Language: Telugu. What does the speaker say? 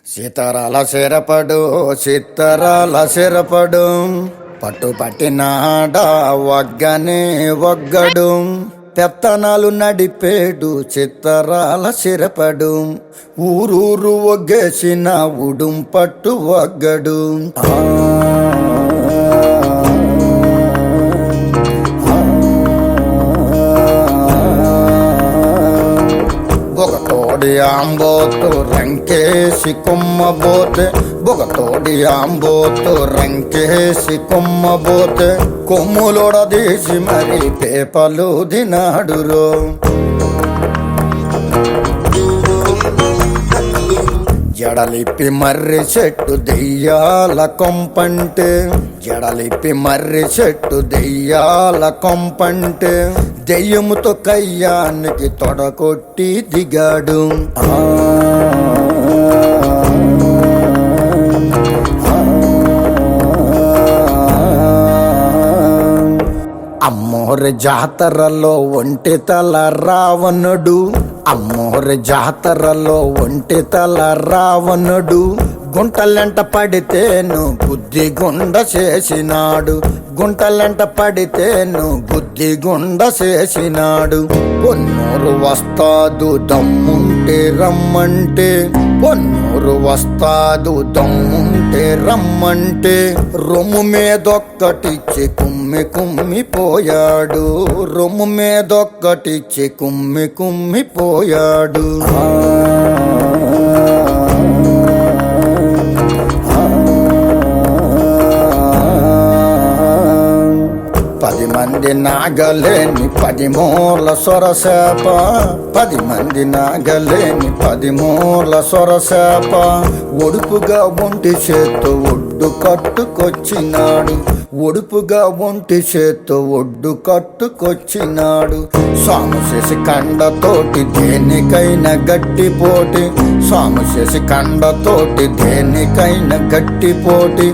సీతారాల సిరపడు సీతారాల సిరపడు పట్టు పట్టినాడా వగ్గనే వగ్గడు పెత్తనాలు నడిపేడు చిత్తరాల సిరపడు ఊరూరు ఒగ్గేసిన ఉడుం పట్టు వగ్గడు బొగతోడి ఆంబోతు రంకేసి కొమ్మబోతే బొగతోడి ఆంబోతు రంకేసి కొమ్మబోతే కొమ్ములొడదీసి మరి పేపలు దినాడురో జడలిప్పి మర్రి చెట్టు దెయ్యాల కొంపంటే జడలిప్పి మర్రి చెట్టు దెయ్యాల కొంపంటే దెయ్యముతో కయ్యానికి తొడకొట్టి దిగాడు అమ్మోరి జాతరలో ఒంటి తల రావణుడు అమ్మోరి జాతరలో ఒంటి తల రావణుడు గుంటలెంట పడితేను బుద్ధి గుండ చేసినాడు గుంటలెంట పడితేను బుద్ధి గుండ చేసినాడు పొన్నూరు వస్తాదు దమ్ముంటే రమ్మంటే పొన్నూరు వస్తాదు దమ్ముంటే రమ్మంటే రొమ్ము మీదొక్కటిచ్చి కుమ్మి కుమ్మిపోయాడు రొమ్ము మీదొక్కటిచ్చి కుమ్మి కుమ్మిపోయాడు పది మంది నాగలేని 10 మూల సొరసేప 10 మంది నాగలేని 10 మూల సొరసేప ఒడుపుగా ఒంటి చేత్తో ఒడ్డు కట్టుకొచ్చినాడు ఒడుపుగా ఒంటి చేత్తో ఒడ్డు కట్టుకొచ్చినాడు సాము చేసి కండతోటి దేనికైనా గట్టిపోటి సాము చేసి కండతోటి దేనికైనా గట్టిపోటి